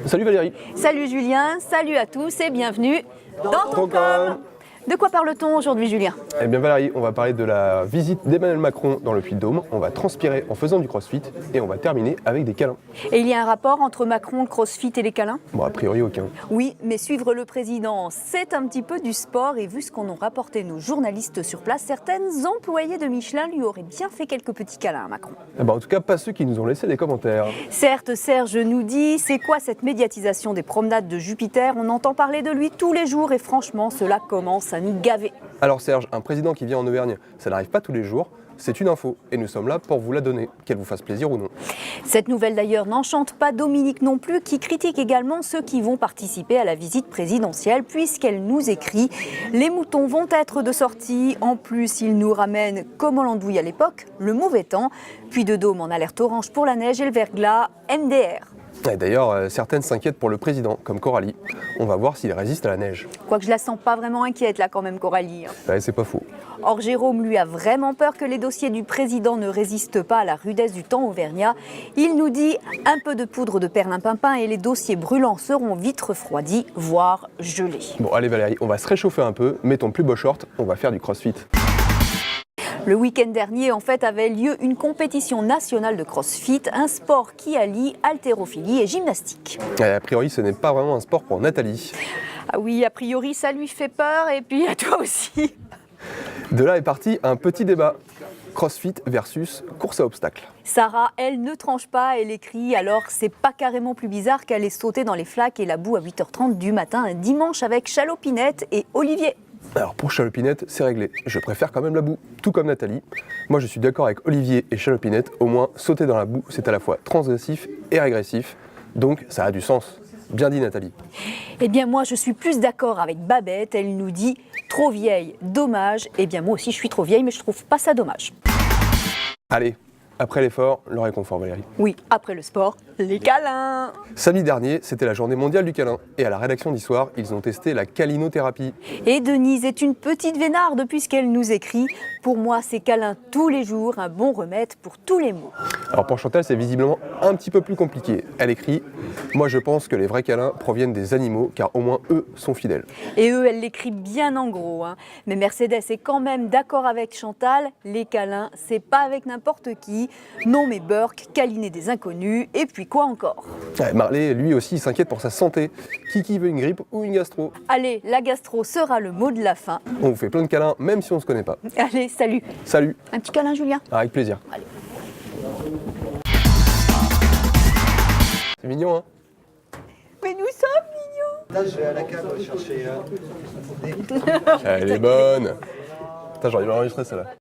Salut Valérie. Salut Julien, salut à tous et bienvenue dans ton com. De quoi parle-t-on aujourd'hui Julien? Eh bien Valérie, on va parler de la visite d'Emmanuel Macron dans le Puy-de-Dôme. On va transpirer en faisant du crossfit et on va terminer avec des câlins. Et il y a un rapport entre Macron, le crossfit et les câlins? Bon, a priori aucun. Oui, mais suivre le président, c'est un petit peu du sport et vu ce qu'en ont rapporté nos journalistes sur place, certaines employées de Michelin lui auraient bien fait quelques petits câlins à Macron. Eh ben, en tout cas, pas ceux qui nous ont laissé des commentaires. Certes, Serge nous dit, c'est quoi cette médiatisation des promenades de Jupiter? On entend parler de lui tous les jours et franchement, cela commence à nous gaver. Alors Serge, un président qui vient en Auvergne, ça n'arrive pas tous les jours. C'est une info et nous sommes là pour vous la donner, qu'elle vous fasse plaisir ou non. Cette nouvelle d'ailleurs n'enchante pas Dominique non plus, qui critique également ceux qui vont participer à la visite présidentielle, puisqu'elle nous écrit « Les moutons vont être de sortie, en plus ils nous ramènent, comme en l'andouille à l'époque, le mauvais temps, puis de Dôme en alerte orange pour la neige et le verglas, MDR ». Et d'ailleurs, certaines s'inquiètent pour le président, comme Coralie. On va voir s'il résiste à la neige. Quoique je la sens pas vraiment inquiète là quand même Coralie. Ouais, c'est pas faux. Or Jérôme lui a vraiment peur que les dossiers du président ne résistent pas à la rudesse du temps auvergnat. Il nous dit un peu de poudre de perlimpinpin et les dossiers brûlants seront vite refroidis, voire gelés. Bon allez Valérie, on va se réchauffer un peu, mets ton plus beau short, on va faire du crossfit. Le week-end dernier, en fait, avait lieu une compétition nationale de crossfit, un sport qui allie haltérophilie et gymnastique. A priori, ce n'est pas vraiment un sport pour Nathalie. Ah oui, a priori, ça lui fait peur et puis à toi aussi. De là est parti un petit débat. Crossfit versus course à obstacles. Sarah, elle ne tranche pas, elle écrit, alors c'est pas carrément plus bizarre qu'elle ait sauté dans les flaques et la boue à 8h30 du matin un dimanche avec Chalopinette et Olivier. Alors pour Chalopinette, c'est réglé. Je préfère quand même la boue, tout comme Nathalie. Moi je suis d'accord avec Olivier et Chalopinette, au moins sauter dans la boue, c'est à la fois transgressif et régressif. Donc ça a du sens. Bien dit Nathalie. Eh bien moi je suis plus d'accord avec Babette, elle nous dit trop vieille, dommage. Eh bien moi aussi je suis trop vieille mais je trouve pas ça dommage. Allez, après l'effort, le réconfort Valérie. Oui, après le sport, les câlins. Samedi dernier, c'était la journée mondiale du câlin. Et à la rédaction d'Histoire, ils ont testé la câlinothérapie. Et Denise est une petite vénarde puisqu'elle nous écrit « Pour moi, c'est câlin tous les jours, un bon remède pour tous les maux ». Alors pour Chantal, c'est visiblement un petit peu plus compliqué. Elle écrit « Moi je pense que les vrais câlins proviennent des animaux, car au moins eux sont fidèles. » Et eux, elle l'écrit bien en gros. Mais Mercedes est quand même d'accord avec Chantal. Les câlins, c'est pas avec n'importe qui. Non mais Burke, câliner des inconnus. Et puis quoi encore? Ouais, Marley, lui aussi, il s'inquiète pour sa santé. Qui veut une grippe ou une gastro? Allez, la gastro sera le mot de la fin. On vous fait plein de câlins, même si on se connaît pas. Allez, salut. Salut. Un petit câlin, Julien? Avec plaisir. Allez. C'est mignon, hein? Mais nous sommes mignons. Là, je vais à la cave chercher Elle est bonne. Putain, j'aurais dû l'enregistrer celle-là.